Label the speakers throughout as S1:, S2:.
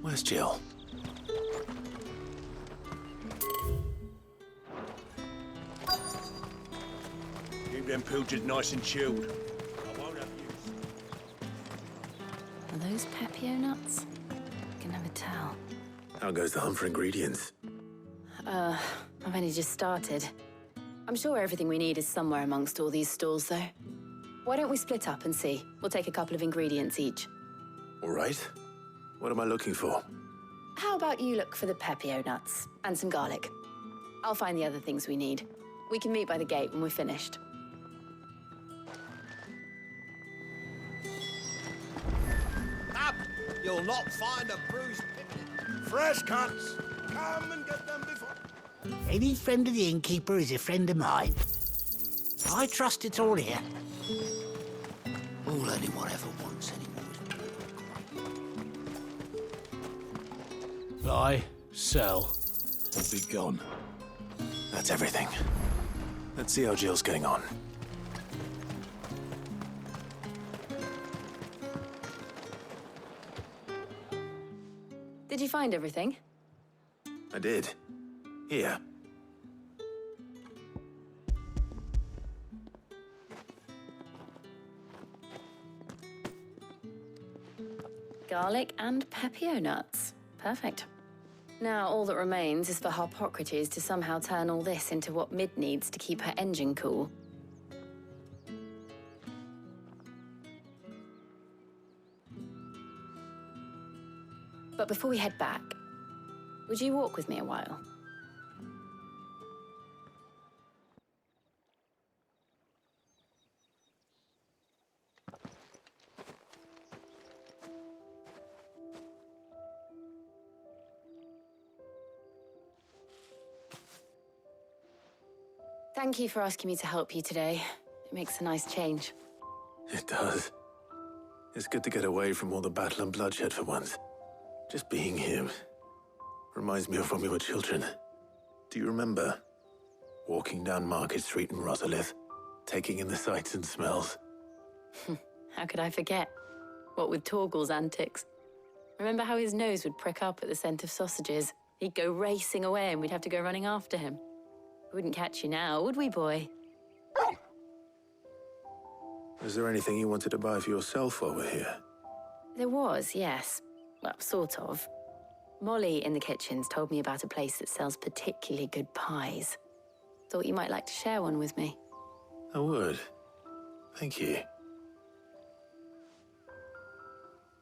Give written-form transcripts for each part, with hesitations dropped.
S1: Where's Jill?
S2: Keep them pilchards nice and chilled. I won't have use.
S3: Are those Pepio nuts? I can never tell.
S1: How goes the hunt for ingredients?
S3: I've only just started. I'm sure everything we need is somewhere amongst all these stalls, though. Why don't we split up and see? We'll take a couple of ingredients each.
S1: All right. What am I looking for?
S3: How about you look for the Pepio nuts and some garlic? I'll find the other things we need. We can meet by the gate when we're finished.
S2: Up! You'll not find a bruised pippin. Fresh cuts! Come and get them before...
S4: Any friend of the innkeeper is a friend of mine. I trust it's all here. All anyone ever wants anymore is...
S5: Buy, sell, or be gone.
S1: That's everything. Let's see how Jill's getting on.
S3: Did you find everything?
S1: I did. Here.
S3: Garlic and Pepio nuts. Perfect. Now, all that remains is for Harpocrates to somehow turn all this into what Mid needs to keep her engine cool. But before we head back, would you walk with me a while? Thank you for asking me to help you today. It makes a nice change.
S1: It does. It's good to get away from all the battle and bloodshed for once. Just being here reminds me of when we were children. Do you remember? Walking down Market Street in Rosalith, taking in the sights and smells.
S3: How could I forget? What with Torgal's antics. Remember how his nose would prick up at the scent of sausages? He'd go racing away and we'd have to go running after him. We wouldn't catch you now, would we, boy?
S1: Was there anything you wanted to buy for yourself while we're here?
S3: There was, yes. Well, sort of. Molly in the kitchens told me about a place that sells particularly good pies. Thought you might like to share one with me.
S1: I would. Thank you.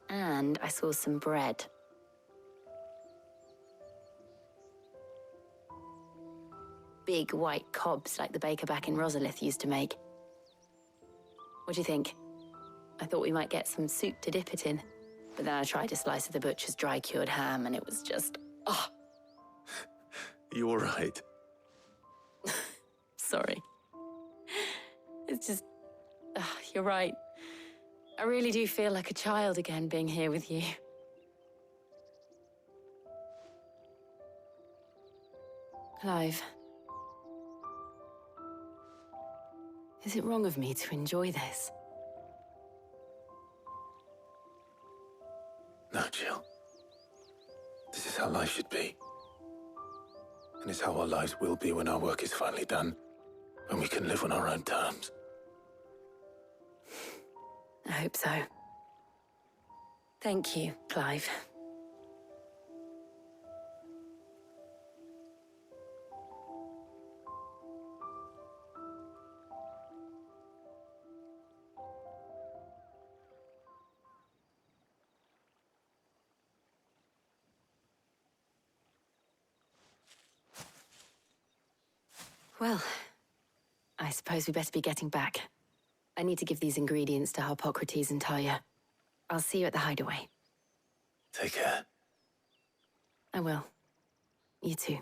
S3: And I saw some bread. Big white cobs like the baker back in Rosalith used to make. What do you think? I thought we might get some soup to dip it in. But then I tried a slice of the butcher's dry-cured ham and it was just... oh.
S1: You all right?
S3: Sorry. It's just... you're right. I really do feel like a child again being here with you. Clive. Is it wrong of me to enjoy this?
S1: No, Jill. This is how life should be. And it's how our lives will be when our work is finally done. When we can live on our own terms.
S3: I hope so. Thank you, Clive. Well, I suppose we better be getting back. I need to give these ingredients to Harpocrates and Talia. I'll see you at the hideaway.
S1: Take care.
S3: I will. You too.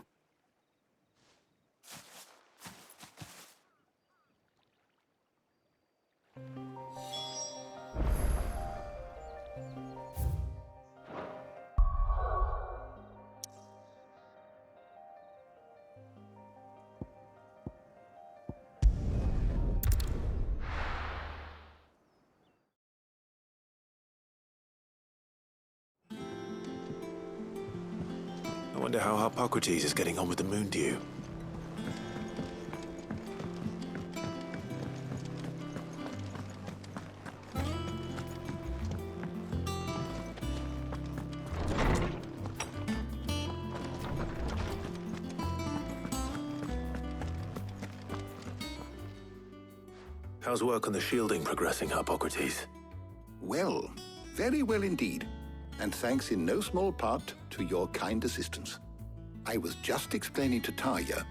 S1: wonder how Hippocrates is getting on with the moon dew. How's work on the shielding progressing, Hippocrates?
S6: Well, very well indeed. And thanks in no small part to your kind assistance. I was just explaining to Tarja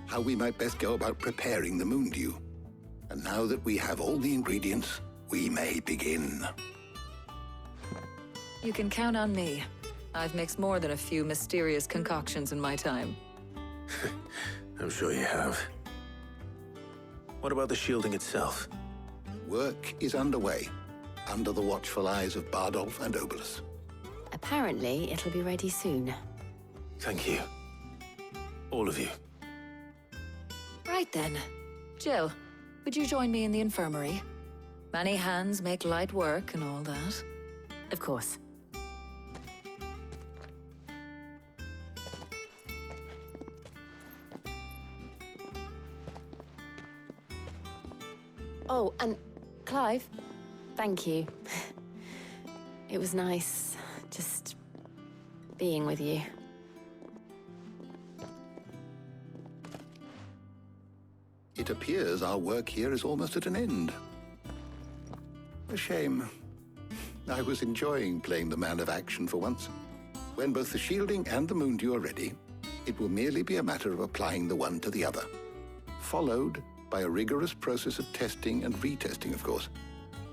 S6: how we might best go about preparing the moon dew. And now that we have all the ingredients, we may begin.
S7: You can count on me. I've mixed more than a few mysterious concoctions in my time.
S1: I'm sure you have. What about the shielding itself?
S6: Work is underway, under the watchful eyes of Bardolph and Obolus.
S3: Apparently, it'll be ready soon.
S1: Thank you. All of you.
S7: Right then. Jill, would you join me in the infirmary? Many hands make light work and all that.
S3: Of course. Oh, and Clive, thank you. It was nice just being with you.
S6: It appears our work here is almost at an end. A shame. I was enjoying playing the man of action for once. When both the shielding and the moon dew are ready, it will merely be a matter of applying the one to the other, followed by a rigorous process of testing and retesting, of course.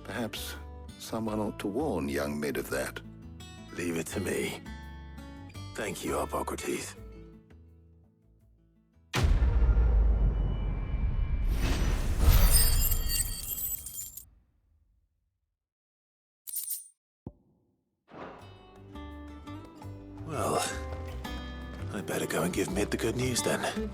S6: Perhaps someone ought to warn young Mid of that.
S1: Leave it to me. Thank you, Hippocrates. Well, I better go and give Mid the good news then.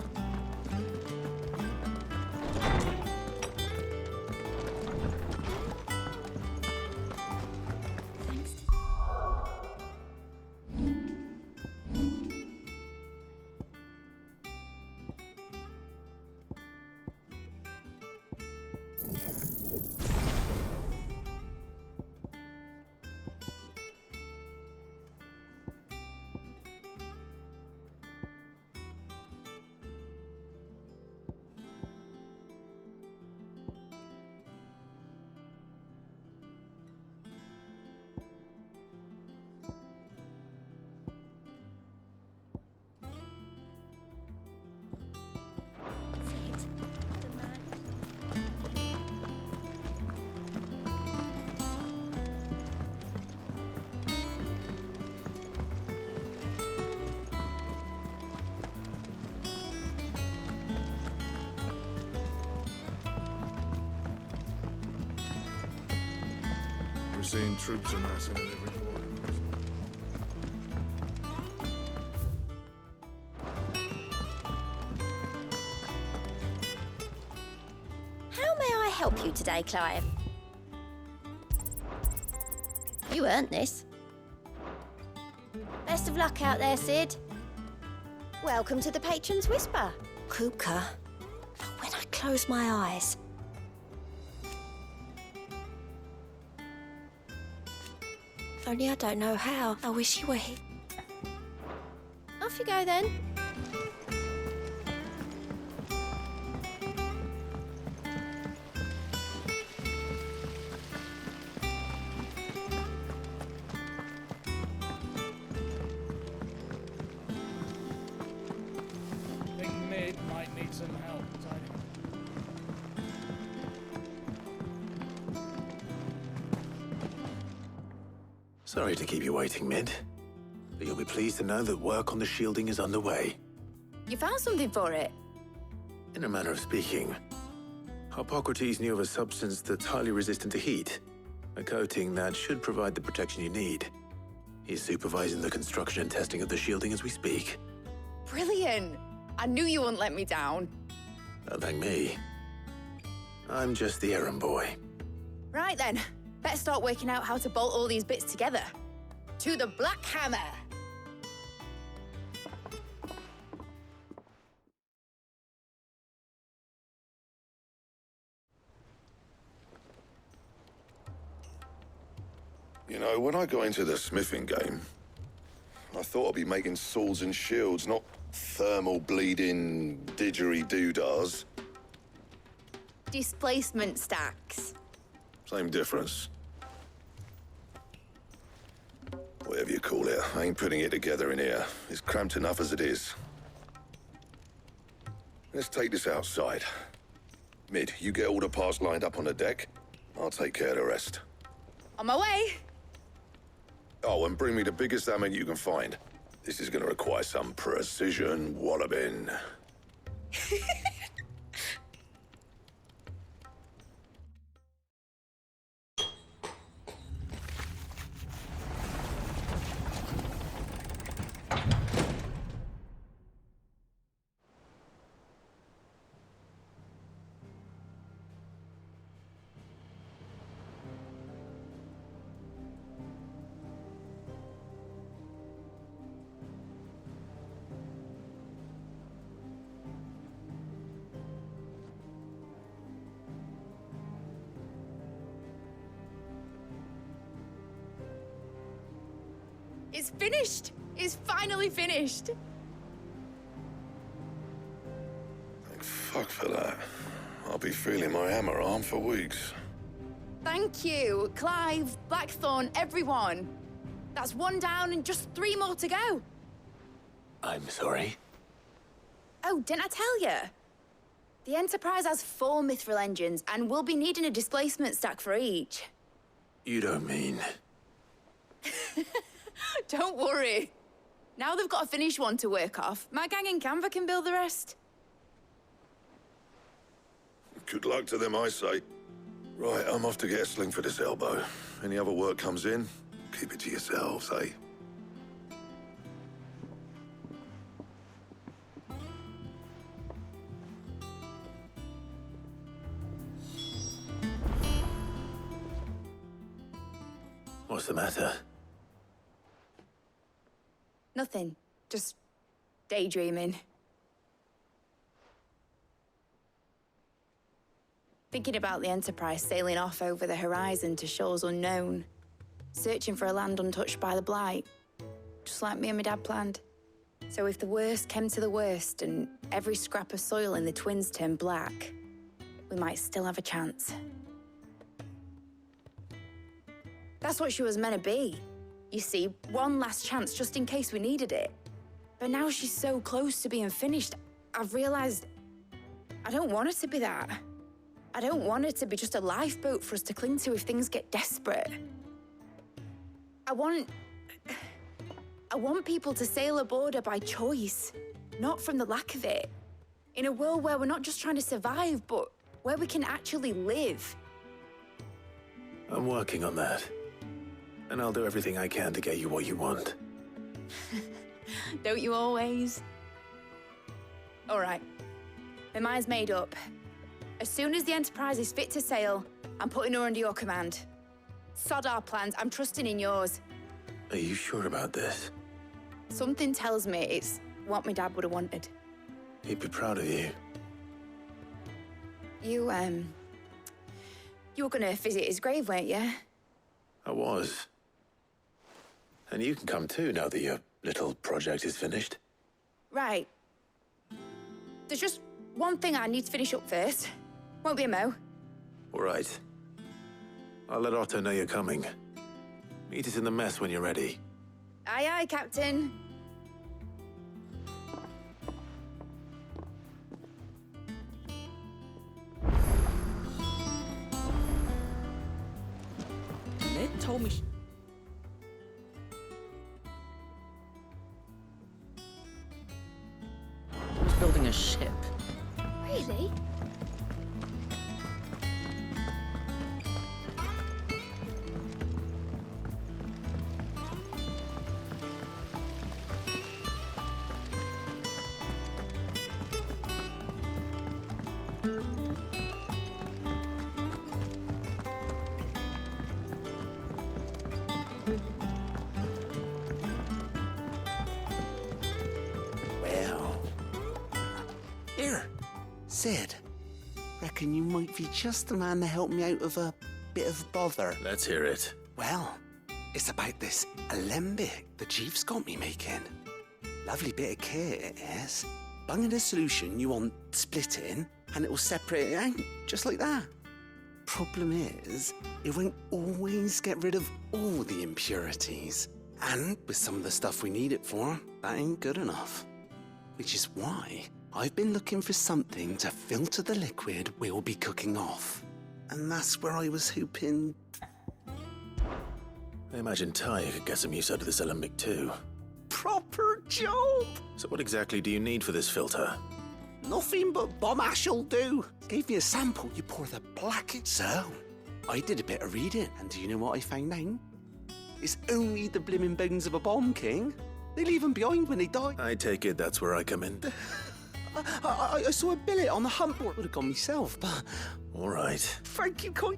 S8: We're seeing troops amassing at every corner.
S9: How may I help you today, Clive? You earned this. Best of luck out there, Sid. Welcome to the Patron's Whisper. Kupka, when I close my eyes. Only I don't know how. I wish you were here. Off you go then.
S5: Think Mid might need some help,
S1: Sorry to keep you waiting, Mid. But you'll be pleased to know that work on the shielding is underway.
S3: You found something for it?
S1: In a manner of speaking, Hippocrates knew of a substance that's highly resistant to heat, a coating that should provide the protection you need. He's supervising the construction and testing of the shielding as we speak.
S10: Brilliant! I knew you wouldn't let me down.
S1: Don't thank me. I'm just the errand boy.
S10: Right then, better start working out how to bolt all these bits together. To the Black Hammer!
S8: You know, when I got into the smithing game, I thought I'd be making swords and shields, not thermal bleeding didgeridoo-dahs.
S10: Displacement stacks.
S8: Same difference. Whatever you call it, I ain't putting it together in here. It's cramped enough as it is. Let's take this outside. Mid, you get all the parts lined up on the deck. I'll take care of the rest.
S10: On my way.
S8: Oh, and bring me the biggest hammer you can find. This is gonna require some precision walloping.
S10: It's finished. It's finally finished.
S8: Thank fuck for that. I'll be feeling my hammer arm for weeks.
S10: Thank you, Clive, Blackthorn, everyone. That's one down and just 3 more to go.
S1: I'm sorry.
S10: Oh, didn't I tell you? The Enterprise has 4 mithril engines, and we'll be needing a displacement stack for each.
S1: You don't mean...
S10: Don't worry. Now they've got a finished one to work off, my gang in Canva can build the rest.
S8: Good luck to them, I say. Right, I'm off to get a sling for this elbow. Any other work comes in, keep it to yourselves, eh?
S1: What's the matter?
S10: Nothing. Just daydreaming. Thinking about the Enterprise sailing off over the horizon to shores unknown. Searching for a land untouched by the Blight. Just like me and my dad planned. So if the worst came to the worst and every scrap of soil in the Twins turned black, we might still have a chance. That's what she was meant to be. You see, one last chance just in case we needed it. But now she's so close to being finished, I've realized I don't want it to be that. I don't want it to be just a lifeboat for us to cling to if things get desperate. I want people to sail aboard her by choice, not from the lack of it. In a world where we're not just trying to survive, but where we can actually live.
S1: I'm working on that. And I'll do everything I can to get you what you want.
S10: Don't you always? All right. My mind's made up. As soon as the Enterprise is fit to sail, I'm putting her under your command. Sod our plans, I'm trusting in yours.
S1: Are you sure about this?
S10: Something tells me it's what my dad would have wanted.
S1: He'd be proud of you.
S10: You were gonna visit his grave, weren't you?
S1: I was. And you can come too now that your little project is finished.
S10: Right. There's just one thing I need to finish up first. Won't be a mo.
S1: All right. I'll let Otto know you're coming. Meet us in the mess when you're ready.
S10: Aye, aye, Captain.
S7: Ned told me... He was building a ship.
S9: Really?
S4: Well. Here, Sid. Reckon you might be just the man to help me out of a bit of bother.
S1: Let's hear it.
S4: Well,
S11: It's about this alembic the chief's got me making. Lovely bit of kit it is. Bung in a solution you want splitting, and it will separate it out, just like that. Problem is, it won't always get rid of all the impurities. And with some of the stuff we need it for, that ain't good enough. Which is why I've been looking for something to filter the liquid we'll be cooking off. And that's where I was hoping...
S1: I imagine Ty could get some use out of this alembic too.
S11: Proper job!
S1: So what exactly do you need for this filter?
S11: Nothing but bomb ash'll do. Gave me a sample, you pour the blackest. So, I did a bit of reading, and do you know what I found out? It's only the blimmin' bones of a bomb king. They leave them behind when they die.
S1: I take it that's where I come in.
S11: I saw a billet on the hunt board. Would have gone myself, but...
S1: All right.
S11: Thank you, Coy.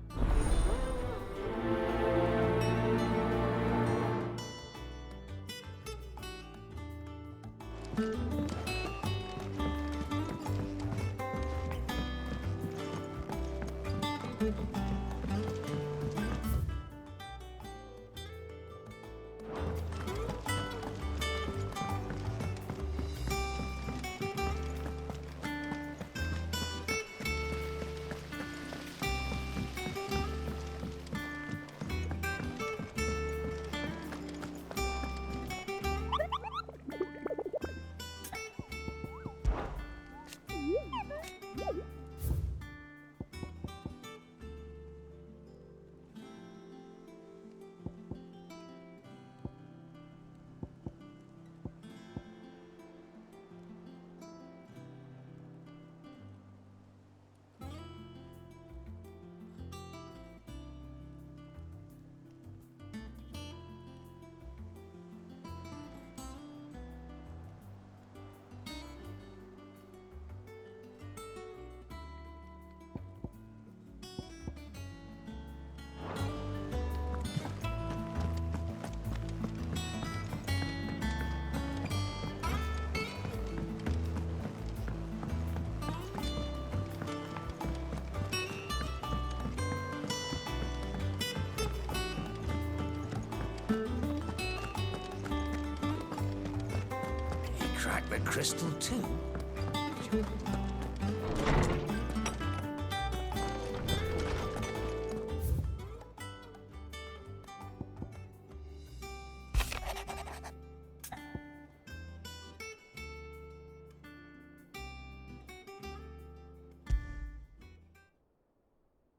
S4: Crack the crystal too.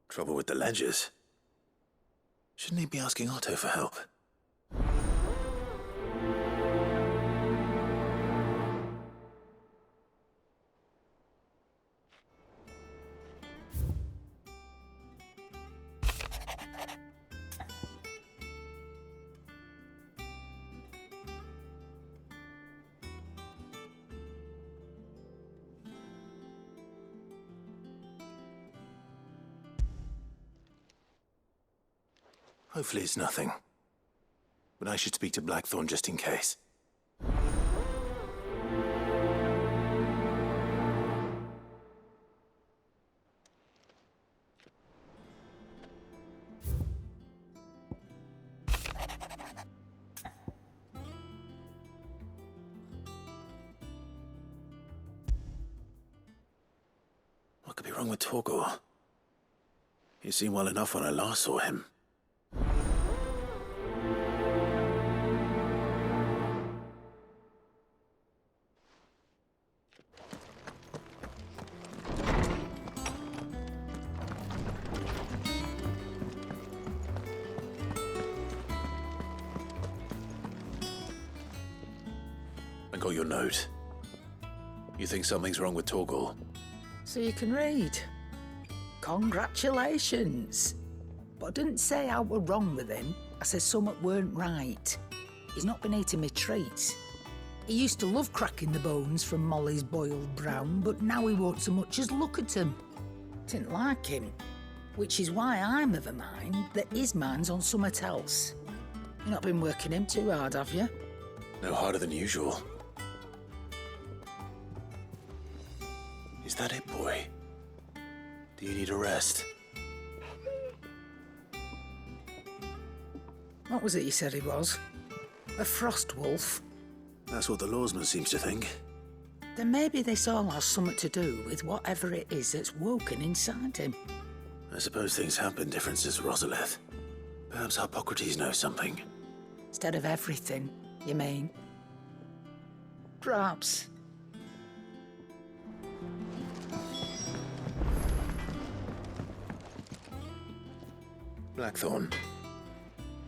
S1: Trouble with the ledgers. Shouldn't he be asking Otto for help? Hopefully it's nothing. But I should speak to Blackthorn just in case. What could be wrong with Torgor? He seemed well enough when I last saw him. I got your note. You think something's wrong with Torgor?
S12: So you can read. Congratulations. But I didn't say I were wrong with him. I said something weren't right. He's not been eating me treats. He used to love cracking the bones from Molly's boiled brown, but now he won't so much as look at him. Didn't like him. Which is why I'm of a mind that his mind's on something else. You've not been working him too hard, have you?
S1: No harder than usual. Is that it, boy? Do you need a rest?
S12: What was it you said he was? A frost wolf?
S1: That's what the lawsman seems to think.
S12: Then maybe this all has something to do with whatever it is that's woken inside him.
S1: I suppose things have been different since Rosalith. Perhaps Hippocrates knows something.
S12: Instead of everything, you mean? Perhaps.
S1: Blackthorn,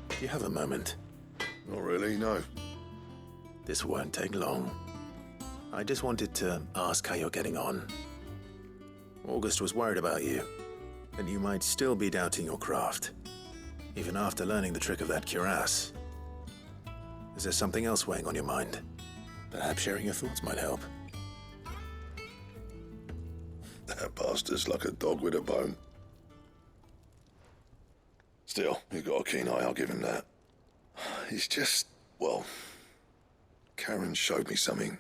S1: do you have a moment?
S8: Not really, no.
S1: This won't take long. I just wanted to ask how you're getting on. August was worried about you, and you might still be doubting your craft, even after learning the trick of that cuirass. Is there something else weighing on your mind? Perhaps sharing your thoughts might help.
S8: That bastard's like a dog with a bone. Still, he's got a keen eye, I'll give him that. He's just, well, Karen showed me something.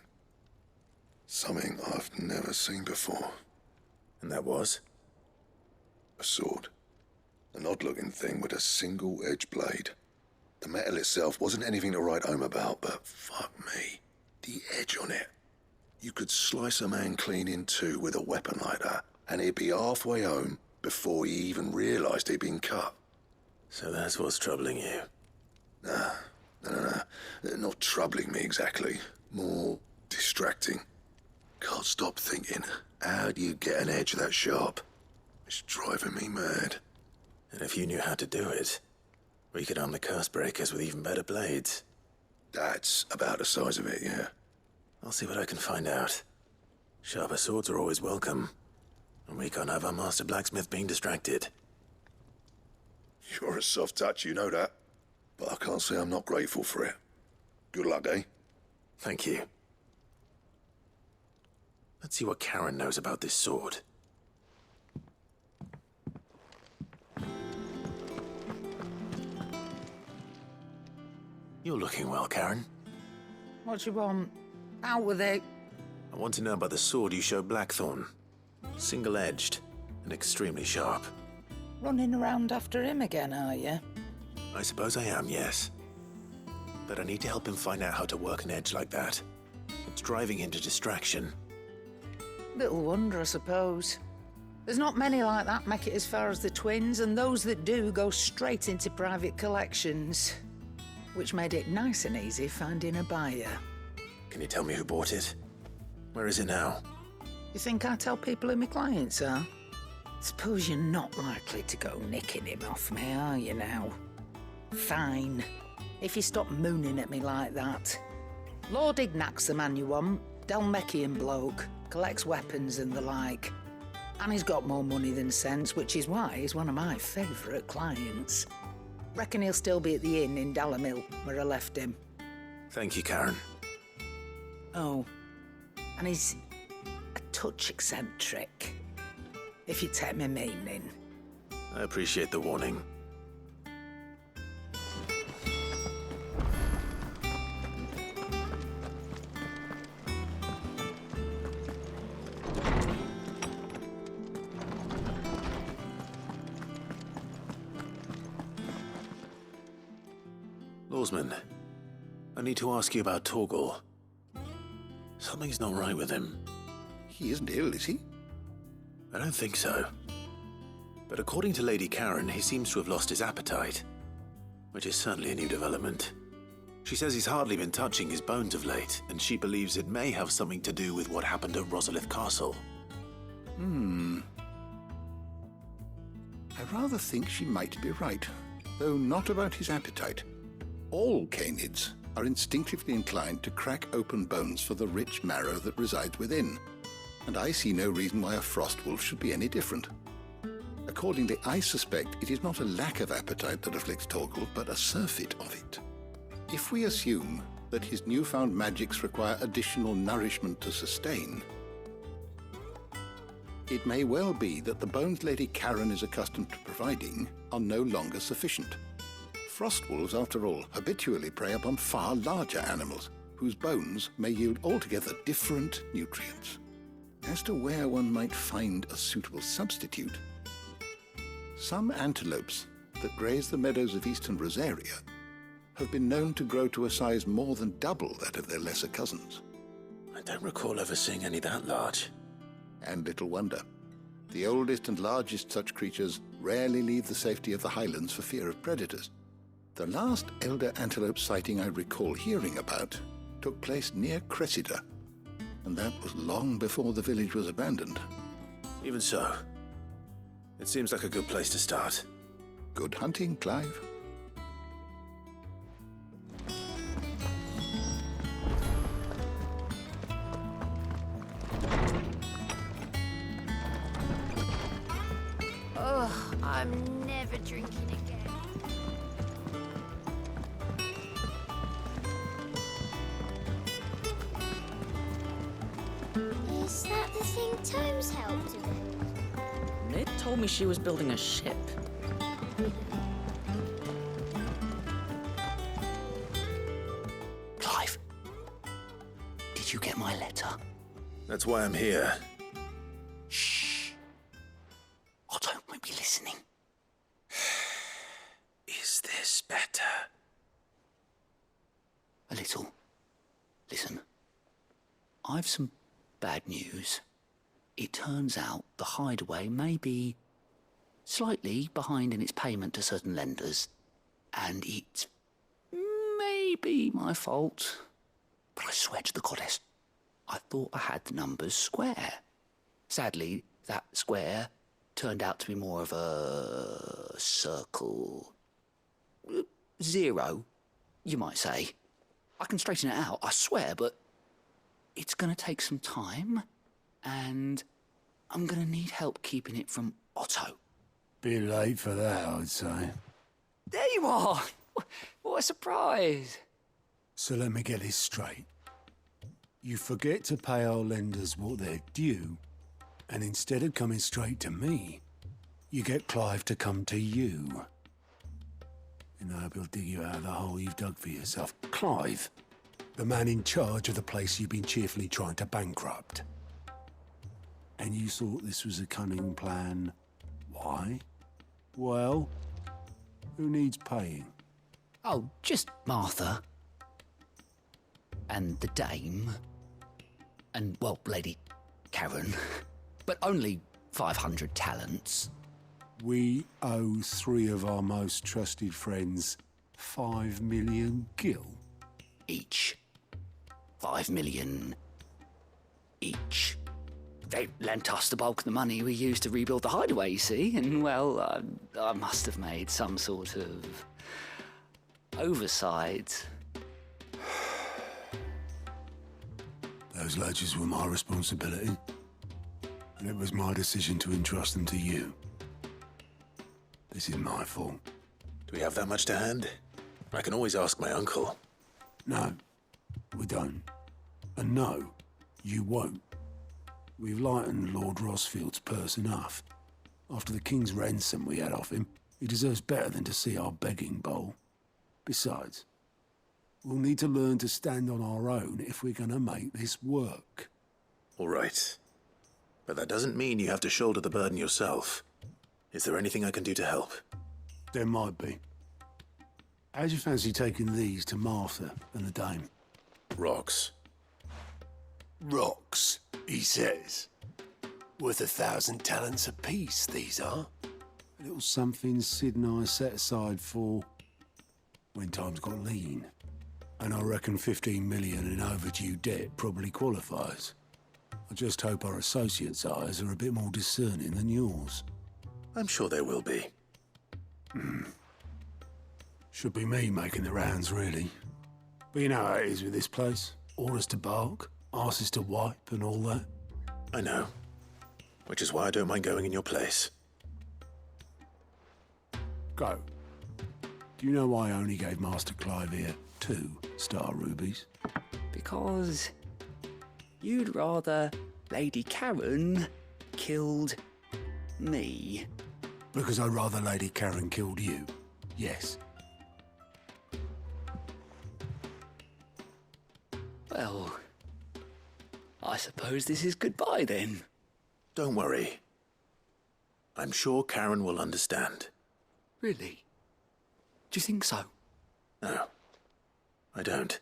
S8: Something I've never seen before.
S1: And that was?
S8: A sword. An odd-looking thing with a single-edged blade. The metal itself wasn't anything to write home about, but fuck me, the edge on it. You could slice a man clean in two with a weapon like that, and he'd be halfway home before he even realised he'd been cut.
S1: So that's what's troubling you?
S8: No. Not troubling me exactly. More distracting. Can't stop thinking, how do you get an edge that sharp? It's driving me mad.
S1: And if you knew how to do it, we could arm the curse breakers with even better blades.
S8: That's about the size of it, yeah.
S1: I'll see what I can find out. Sharper swords are always welcome. And we can't have our master blacksmith being distracted.
S8: You're a soft touch, you know that. But I can't say I'm not grateful for it. Good luck, eh?
S1: Thank you. Let's see what Karen knows about this sword. You're looking well, Karen.
S12: What do you want? Out with it.
S1: I want to know about the sword you showed Blackthorn. Single-edged and extremely sharp.
S12: Running around after him again, are you?
S1: I suppose I am, yes. But I need to help him find out how to work an edge like that. It's driving him to distraction.
S12: Little wonder, I suppose. There's not many like that make it as far as the twins, and those that do go straight into private collections. Which made it nice and easy finding a buyer.
S1: Can you tell me who bought it? Where is it now?
S12: You think I tell people who my clients are? Suppose you're not likely to go nicking him off me, are you now? Fine. If you stop mooning at me like that. Lord Ignac's the man you want. Dalmecian bloke. Collects weapons and the like. And he's got more money than sense, which is why he's one of my favourite clients. Reckon he'll still be at the inn in Dalamil, where I left him.
S1: Thank you, Karen.
S12: Oh, and he's a touch eccentric, if you take my meaning.
S1: I appreciate the warning. Lawsman, I need to ask you about Torgal. Something's not right with him.
S6: He isn't ill, is he?
S1: I don't think so. But according to Lady Karen, he seems to have lost his appetite, which is certainly a new development. She says he's hardly been touching his bones of late, and she believes it may have something to do with what happened at Rosalith Castle.
S6: I rather think she might be right, though not about his appetite. All canids are instinctively inclined to crack open bones for the rich marrow that resides within, and I see no reason why a frost wolf should be any different. Accordingly, I suspect it is not a lack of appetite that afflicts Torgal, but a surfeit of it. If we assume that his newfound magics require additional nourishment to sustain, it may well be that the bones Lady Karen is accustomed to providing are no longer sufficient. Frost wolves, after all, habitually prey upon far larger animals, whose bones may yield altogether different nutrients. As to where one might find a suitable substitute, some antelopes that graze the meadows of eastern Rosaria have been known to grow to a size more than double that of their lesser cousins.
S1: I don't recall ever seeing any that large.
S6: And little wonder. The oldest and largest such creatures rarely leave the safety of the highlands for fear of predators. The last elder antelope sighting I recall hearing about took place near Cressida, and that was long before the village was abandoned.
S1: Even so, it seems like a good place to start.
S6: Good hunting, Clive.
S9: Oh, I'm never drinking again. Is that the thing Tomes helped with?
S13: Nid told me she was building a ship.
S4: Clive, did you get my letter?
S1: That's why I'm here.
S4: Shh. Otto might be listening.
S1: Is this better?
S4: A little. Listen, I've some bad news. It turns out the hideaway may be slightly behind in its payment to certain lenders, and it may be my fault. But I swear to the goddess, I thought I had the numbers square. Sadly, that square turned out to be more of a circle. 0, you might say. I can straighten it out, I swear, but it's going to take some time, and I'm going to need help keeping it from Otto.
S14: Bit late for that, I'd say.
S4: There you are! What a surprise!
S14: So let me get this straight. You forget to pay our lenders what they're due, and instead of coming straight to me, you get Clive to come to you. And I hope he'll dig you out of the hole you've dug for yourself. Clive, the man in charge of the place you've been cheerfully trying to bankrupt. And you thought this was a cunning plan. Why? Well, who needs paying?
S4: Oh, just Martha. And the dame. And, well, Lady Karen. But only 500 talents.
S14: We owe 3 of our most trusted friends 5 million gil.
S4: Each. 5 million each. They lent us the bulk of the money we used to rebuild the hideaway, you see, and, well, I must have made some sort of oversight.
S14: Those ledgers were my responsibility, and it was my decision to entrust them to you. This is my fault.
S1: Do we have that much to hand? I can always ask my uncle.
S14: No, we don't. And no, you won't. We've lightened Lord Rosfield's purse enough. After the king's ransom we had off him, he deserves better than to see our begging bowl. Besides, we'll need to learn to stand on our own if we're going to make this work.
S1: All right. But that doesn't mean you have to shoulder the burden yourself. Is there anything I can do to help?
S14: There might be. How'd you fancy taking these to Martha and the dame?
S1: Rocks.
S14: Rocks, he says. Worth 1,000 talents apiece, these are. A little something Sid and I set aside for when times got lean. And I reckon 15 million in overdue debt probably qualifies. I just hope our associates' eyes are a bit more discerning than yours.
S1: I'm sure there will be.
S14: Should be me making the rounds, really. But you know how it is with this place. Orders to bark, arses to wipe, and all that.
S1: I know. Which is why I don't mind going in your place.
S14: Go. Do you know why I only gave Master Clive here 2 star rubies?
S4: Because you'd rather Lady Karen killed me.
S14: Because I'd rather Lady Karen killed you. Yes.
S4: Well, I suppose this is goodbye then.
S1: Don't worry. I'm sure Karen will understand.
S4: Really? Do you think so?
S1: No, I don't.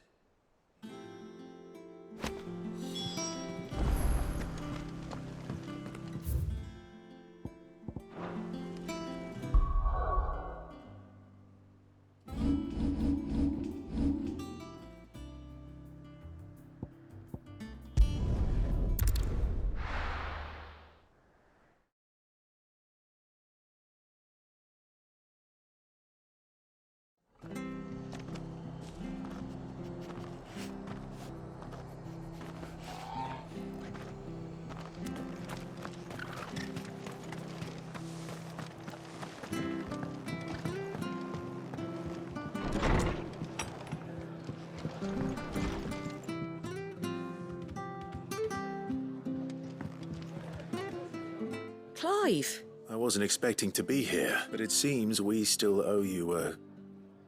S13: Clive!
S1: I wasn't expecting to be here, but it seems we still owe you a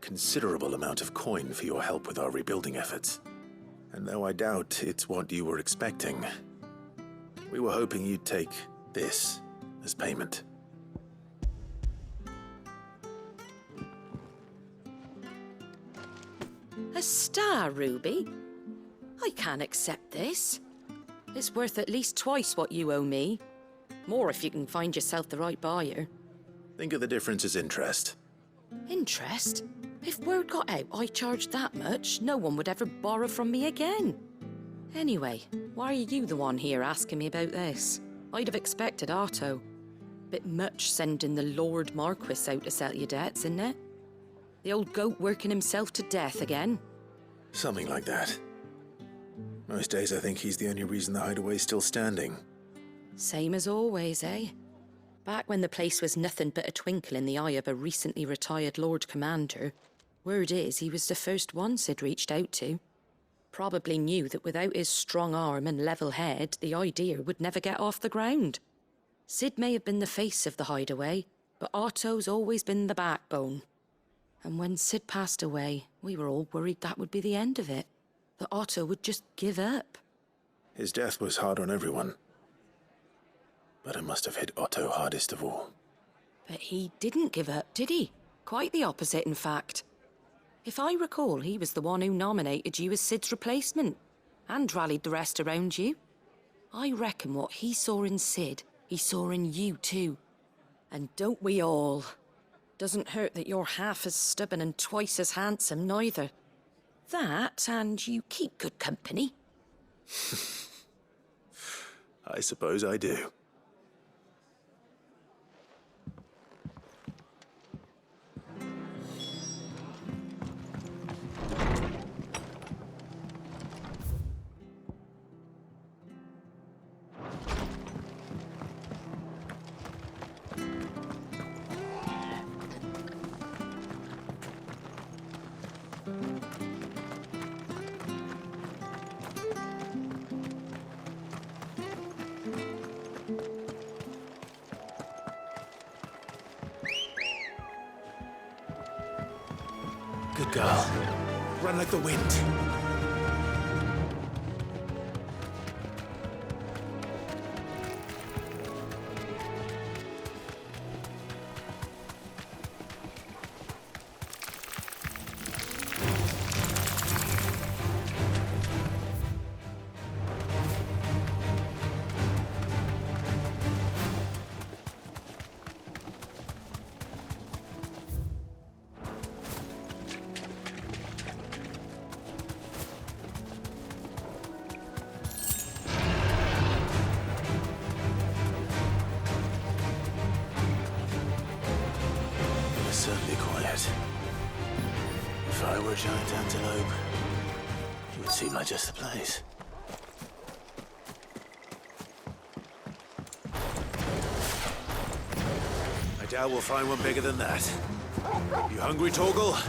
S1: considerable amount of coin for your help with our rebuilding efforts. And though I doubt it's what you were expecting, we were hoping you'd take this as payment.
S13: A star ruby? I can't accept this. It's worth at least twice what you owe me. More if you can find yourself the right buyer.
S1: Think of the difference as interest.
S13: Interest? If word got out I charged that much, no one would ever borrow from me again. Anyway, why are you the one here asking me about this? I'd have expected Otto. Bit much sending the Lord Marquis out to settle your debts, isn't it? The old goat working himself to death again?
S1: Something like that. Most days I think he's the only reason the hideaway's still standing.
S13: Same as always, eh? Back when the place was nothing but a twinkle in the eye of a recently retired Lord Commander, word is he was the first one Sid reached out to. Probably knew that without his strong arm and level head, the idea would never get off the ground. Sid may have been the face of the hideaway, but Otto's always been the backbone. And when Sid passed away, we were all worried that would be the end of it. That Otto would just give up.
S1: His death was hard on everyone. But it must have hit Otto hardest of all.
S13: But he didn't give up, did he? Quite the opposite, in fact. If I recall, he was the one who nominated you as Sid's replacement, and rallied the rest around you. I reckon what he saw in Sid, he saw in you too. And don't we all? Doesn't hurt that you're half as stubborn and twice as handsome, neither. That, and you keep good company.
S1: I suppose I do. Good girl. Run like the wind. Certainly quiet. If I were a giant antelope, it would seem like just the place. I doubt we'll find one bigger than that. You hungry, Torgal?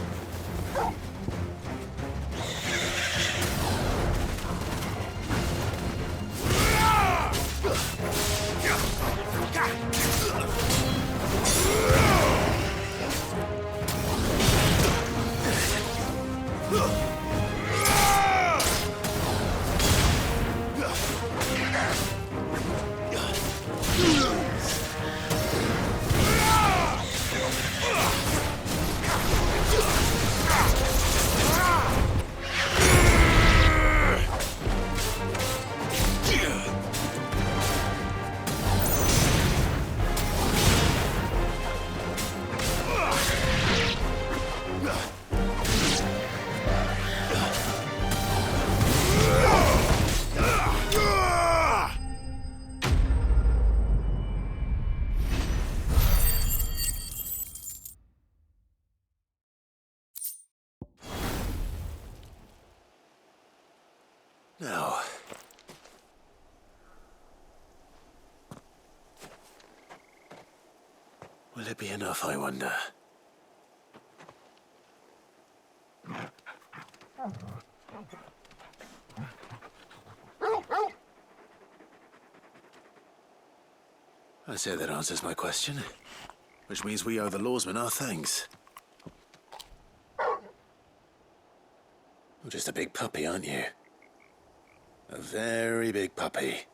S1: Now... will it be enough, I wonder? I say that answers my question. Which means we owe the lawsman our thanks. You're just a big puppy, aren't you? A very big puppy.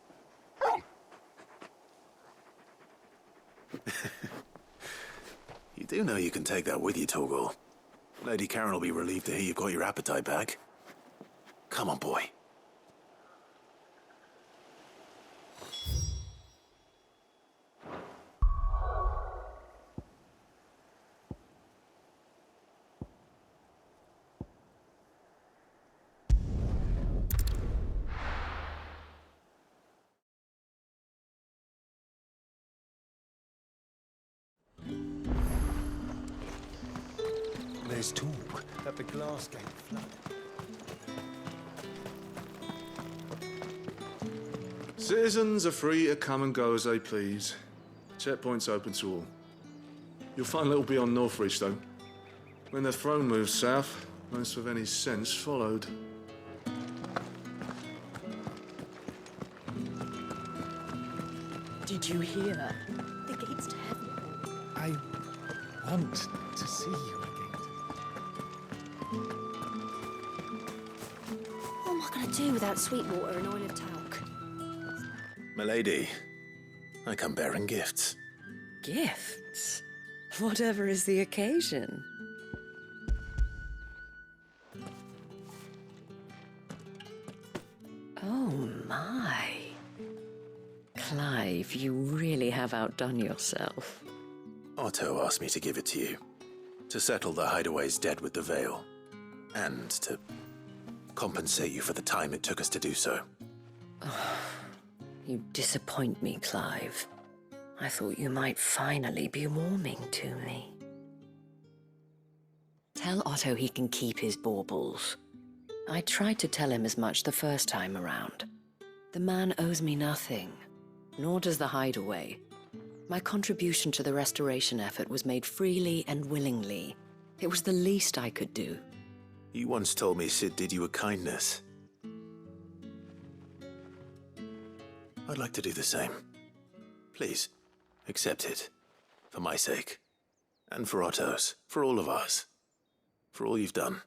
S1: You do know you can take that with you, Torgal. Lady Karen will be relieved to hear you've got your appetite back. Come on, boy.
S2: There's talk that the glass gate flooded.
S15: Citizens are free to come and go as they please. Checkpoint's open to all. You'll find little beyond Northreach, though. When the throne moved south, most of any sense followed.
S13: Did you hear? The gates to heaven.
S2: I want to see you again.
S9: What am I going to do without sweet water and oil of talc?
S1: Milady, I come bearing gifts.
S13: Gifts? Whatever is the occasion. Oh my. Clive, you really have outdone yourself.
S1: Otto asked me to give it to you. To settle the Hideaway's debt with the Veil. And to compensate you for the time it took us to do so.
S13: You disappoint me, Clive. I thought you might finally be warming to me. Tell Otto he can keep his baubles. I tried to tell him as much the first time around. The man owes me nothing, nor does the Hideaway. My contribution to the restoration effort was made freely and willingly. It was the least I could do.
S1: You once told me Sid did you a kindness. I'd like to do the same. Please, accept it. For my sake. And for Otto's. For all of us. For all you've done.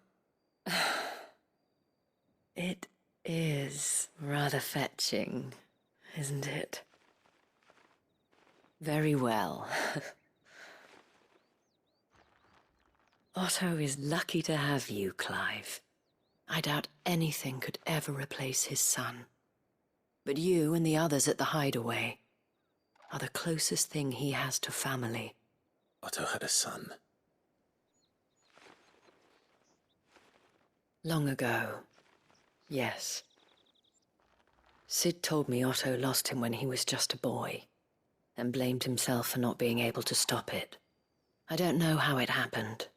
S13: It is rather fetching, isn't it? Very well. Otto is lucky to have you, Clive. I doubt anything could ever replace his son. But you and the others at the Hideaway are the closest thing he has to family.
S1: Otto had a son.
S13: Long ago, yes. Sid told me Otto lost him when he was just a boy, and blamed himself for not being able to stop it. I don't know how it happened,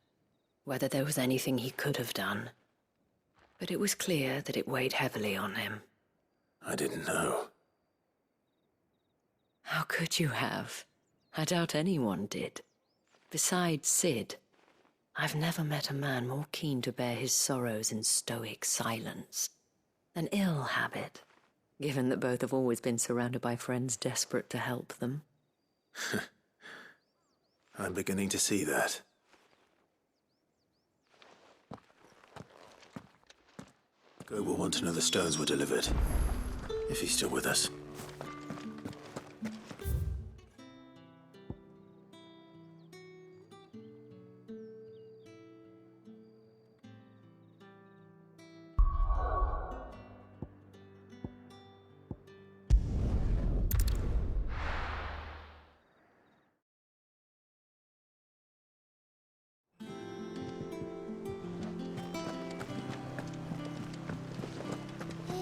S13: whether there was anything he could have done, but it was clear that it weighed heavily on him.
S1: I didn't know.
S13: How could you have? I doubt anyone did. Besides Sid, I've never met a man more keen to bear his sorrows in stoic silence. An ill habit, given that both have always been surrounded by friends desperate to help them.
S1: I'm beginning to see that. Go will want to know the stones were delivered. If he's still with us.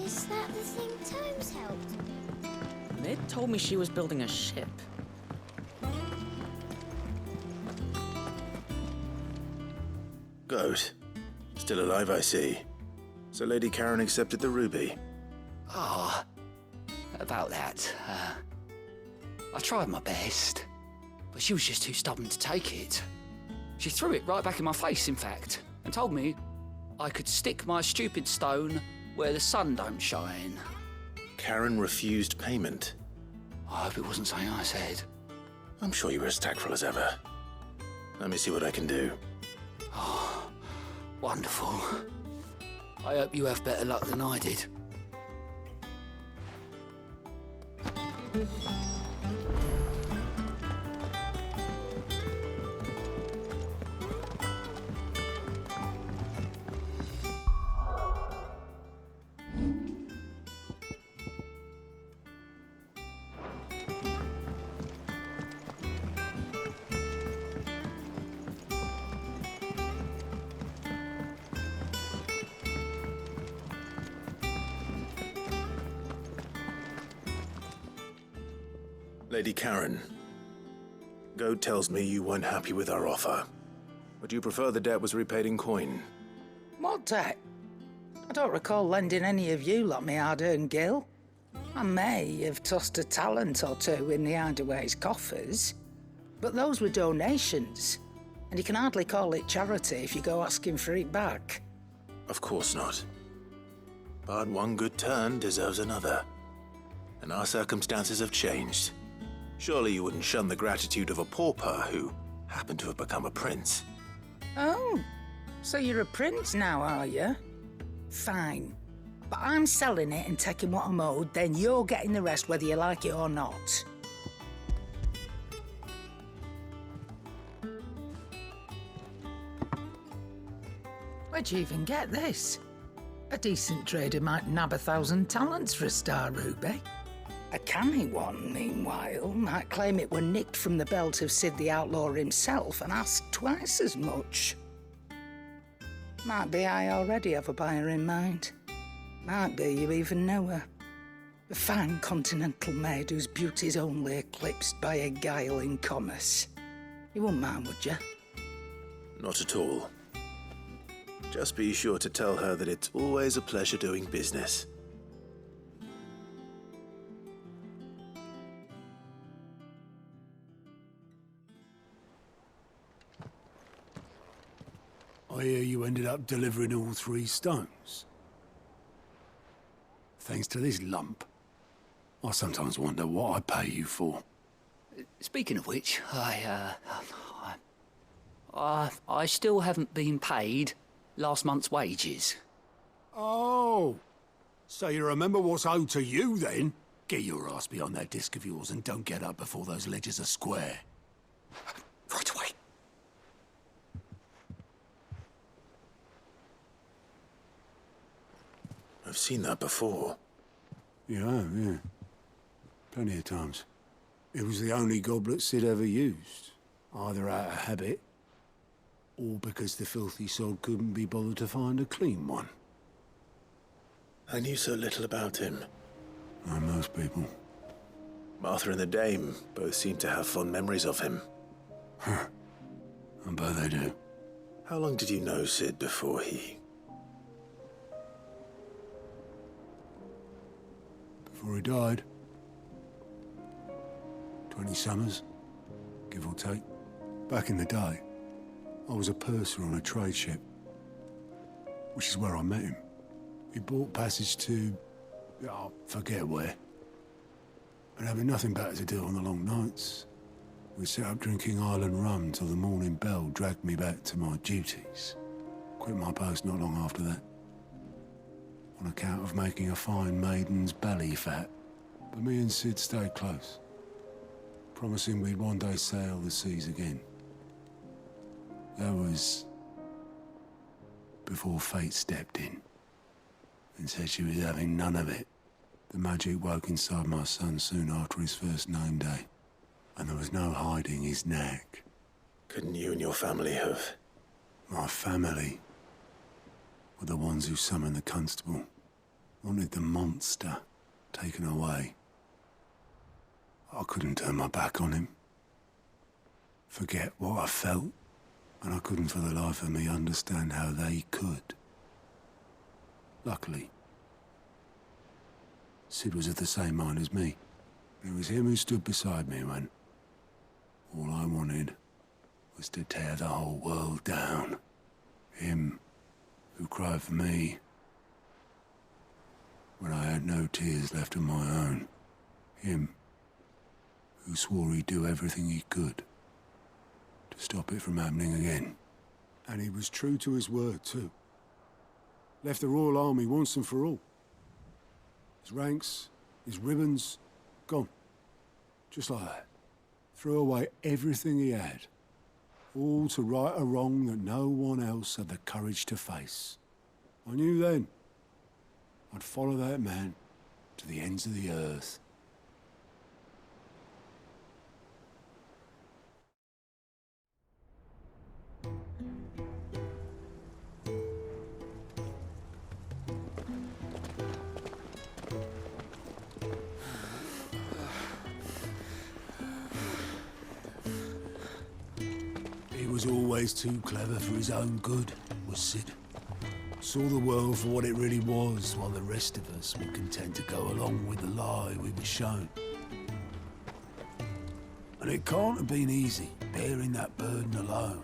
S9: Is that the thing Tomes helped?
S16: Mid told me she was building a ship.
S1: Goat. Still alive, I see. So Lady Karen accepted the ruby.
S4: Ah, about that. I tried my best, but she was just too stubborn to take it. She threw it right back in my face, in fact, and told me I could stick my stupid stone where the sun don't shine.
S1: Karen refused payment.
S4: I hope it wasn't something I said.
S1: I'm sure you were as tactful as ever. Let me see what I can do.
S4: Oh, wonderful. I hope you have better luck than I did.
S1: Lady Karen, Goad tells me you weren't happy with our offer. Would you prefer the debt was repaid in coin?
S12: What debt? I don't recall lending any of you lot me hard-earned gil. I may have tossed a talent or two in the Hideaway's coffers, but those were donations, and you can hardly call it charity if you go asking for it back.
S1: Of course not. But one good turn deserves another. And our circumstances have changed. Surely you wouldn't shun the gratitude of a pauper who happened to have become a prince.
S12: Oh, so you're a prince now, are you? Fine. But I'm selling it and taking what I'm owed, then you're getting the rest whether you like it or not. Where'd you even get this? A decent trader might nab 1,000 talents for a star ruby. A canny one, meanwhile, might claim it were nicked from the belt of Sid the Outlaw himself and ask twice as much. Might be I already have a buyer in mind. Might be you even know her. A fine continental maid whose beauty's only eclipsed by a guile in commerce. You wouldn't mind, would you?
S1: Not at all. Just be sure to tell her that it's always a pleasure doing business.
S14: I hear you ended up delivering all 3 stones. Thanks to this lump. I sometimes wonder what I pay you for.
S4: Speaking of which, I still haven't been paid last month's wages.
S14: Oh, so you remember what's owed to you then? Get your ass behind that disc of yours and don't get up before those ledgers are square.
S4: Right away.
S1: I've seen that before.
S14: You have, yeah. Plenty of times. It was the only goblet Sid ever used. Either out of habit, or because the filthy sod couldn't be bothered to find a clean one.
S1: I knew so little about him.
S14: Like most people.
S1: Martha and the Dame both seem to have fond memories of him.
S14: Huh. I bet they do.
S1: How long did you know Sid before he...
S14: Before he died. 20 summers, give or take. Back in the day, I was a purser on a trade ship, which is where I met him. He bought passage to... I forget where. And having nothing better to do on the long nights, we sat up drinking island rum till the morning bell dragged me back to my duties. Quit my post not long after that. On account of making a fine maiden's belly fat. But me and Sid stayed close, promising we'd one day sail the seas again. That was before fate stepped in and said she was having none of it. The magic woke inside my son soon after his first name day, and there was no hiding his knack.
S1: Couldn't you and your family have...
S14: My family were the ones who summoned the constable, wanted the monster taken away. I couldn't turn my back on him, forget what I felt, and I couldn't for the life of me understand how they could. Luckily, Sid was of the same mind as me. It was him who stood beside me when all I wanted was to tear the whole world down. Him who cried for me when I had no tears left of my own. Him who swore he'd do everything he could to stop it from happening again. And he was true to his word, too. Left the Royal Army once and for all. His ranks, his ribbons, gone. Just like that. Threw away everything he had. All to right a wrong that no one else had the courage to face. I knew then I'd follow that man to the ends of the earth. He was always too clever for his own good, was Sid. Saw the world for what it really was, while the rest of us were content to go along with the lie we were shown. And it can't have been easy, bearing that burden alone.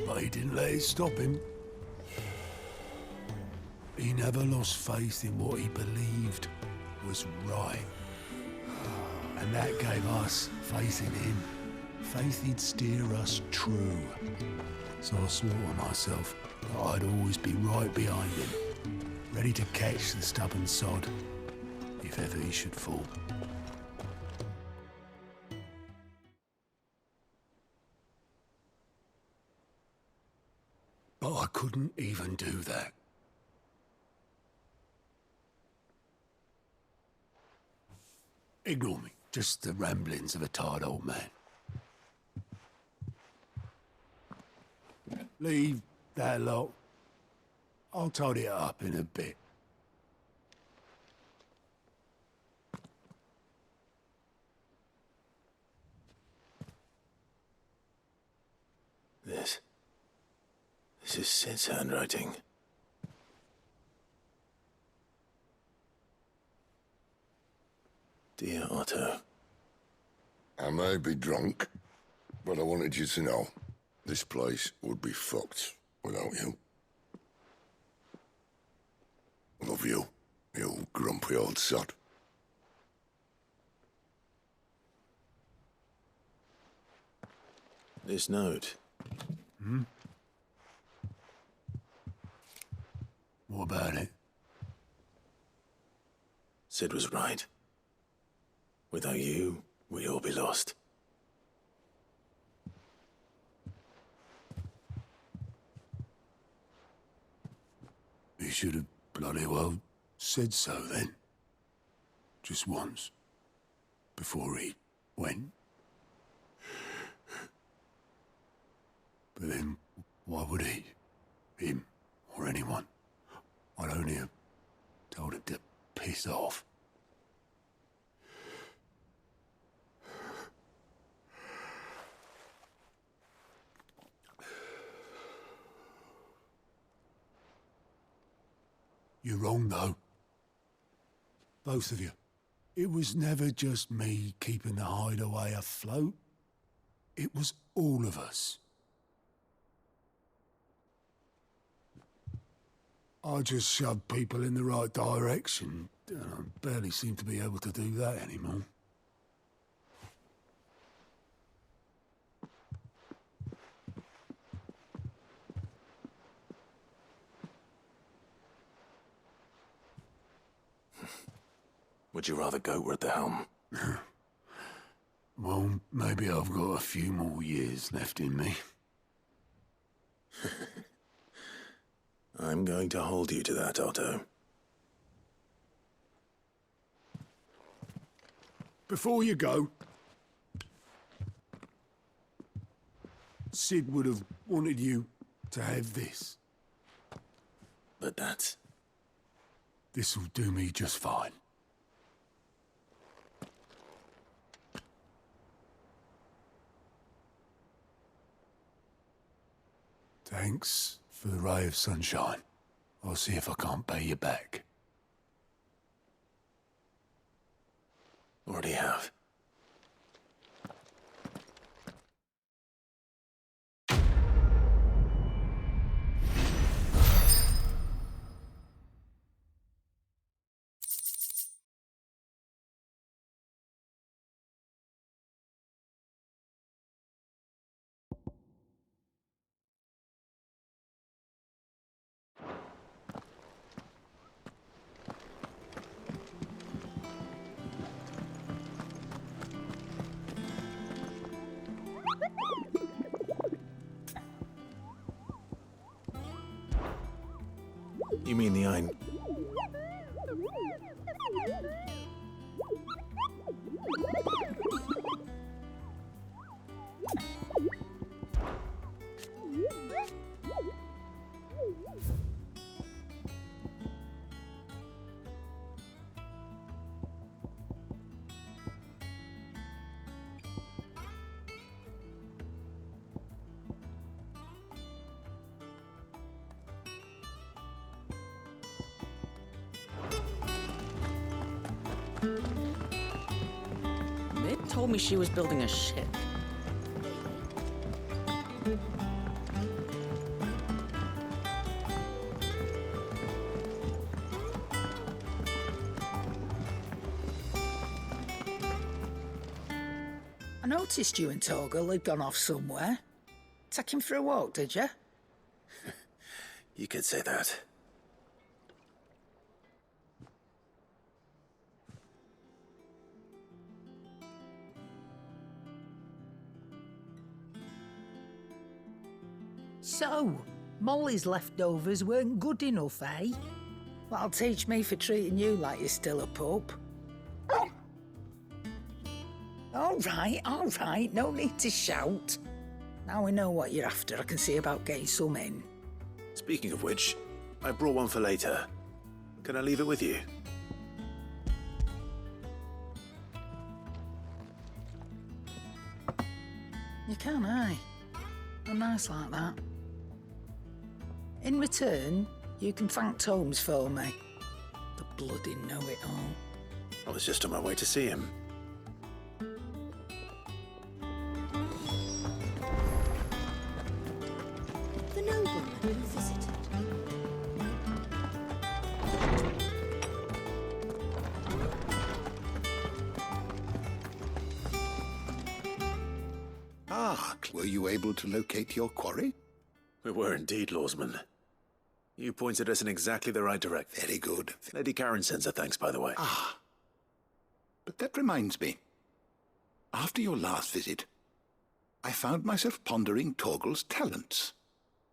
S14: But he didn't let it stop him. He never lost faith in what he believed was right. And that gave us faith in him. Faith he'd steer us true. So I swore to myself that I'd always be right behind him, ready to catch the stubborn sod, if ever he should fall. But I couldn't even do that. Ignore me. Just the ramblings of a tired old man. Leave that lot. I'll tidy it up in a bit.
S1: This is Sid's handwriting. Dear Otto.
S8: I may be drunk, but I wanted you to know this place would be fucked without you. Love you, you grumpy old sod.
S1: This note.
S14: Hmm? What about it?
S1: Sid was right. Without you, we'd all be lost.
S14: He should have bloody well said so then. Just once. Before he went. But then, why would he? Him, or anyone? I'd only have told him to piss off. You're wrong, though. Both of you. It was never just me keeping the hideaway afloat. It was all of us. I just shoved people in the right direction. I barely seem to be able to do that anymore.
S1: Would you rather goat were at the helm?
S14: Well, maybe I've got a few more years left in me.
S1: I'm going to hold you to that, Otto.
S14: Before you go, Sid would have wanted you to have this.
S1: But that's...
S14: This'll do me just fine. Thanks for the ray of sunshine. I'll see if I can't pay you back.
S1: Already have. You mean the Ein...
S16: Mid told me she was building a ship.
S12: I noticed you and Torgal had gone off somewhere. Take him for a walk, did you?
S1: You could say that.
S12: So, Molly's leftovers weren't good enough, eh? That'll teach me for treating you like you're still a pup. All right, no need to shout. Now we know what you're after, I can see about getting some in.
S1: Speaking of which, I brought one for later. Can I leave it with you?
S12: You can, aye. I'm nice like that. In return, you can thank Tomes for me. The bloody know-it-all.
S1: I was just on my way to see him.
S9: The nobleman who visited.
S6: Ah, were you able to locate your quarry?
S1: We were indeed, Lawsman. You pointed us in exactly the right direction.
S6: Very good.
S1: Lady Karen sends her thanks, by the way.
S6: Ah. But that reminds me. After your last visit, I found myself pondering Torgal's talents.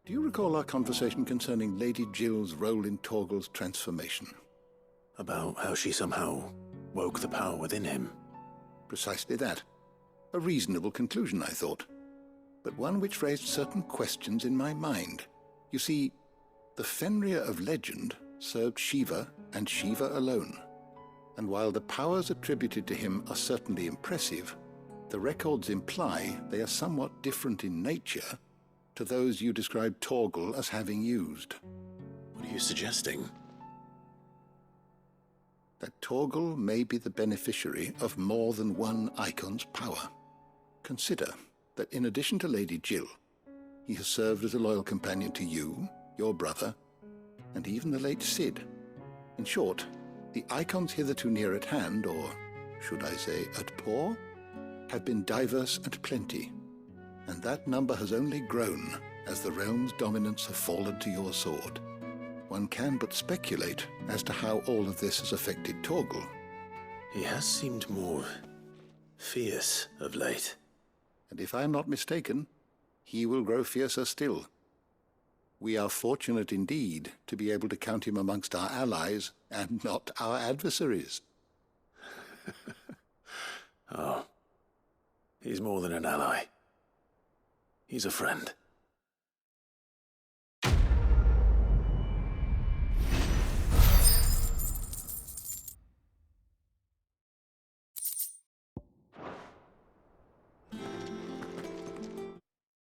S6: Do you recall our conversation concerning Lady Jill's role in Torgal's transformation?
S1: About how she somehow woke the power within him.
S6: Precisely that. A reasonable conclusion, I thought, but one which raised certain questions in my mind. You see, the Fenrir of legend served Shiva and Shiva alone, and while the powers attributed to him are certainly impressive, the records imply they are somewhat different in nature to those you described Torgal as having used.
S1: What are you suggesting?
S6: That Torgal may be the beneficiary of more than one icon's power. Consider that in addition to Lady Jill, he has served as a loyal companion to you, your brother, and even the late Cid. In short, the icons hitherto near at hand, or should I say at paw, have been diverse and plenty, and that number has only grown as the realm's dominance have fallen to your sword. One can but speculate as to how all of this has affected Torgal.
S1: He has seemed more fierce of late.
S6: And if I am not mistaken, he will grow fiercer still. We are fortunate indeed to be able to count him amongst our allies and not our adversaries.
S1: Oh, he's more than an ally. He's a friend.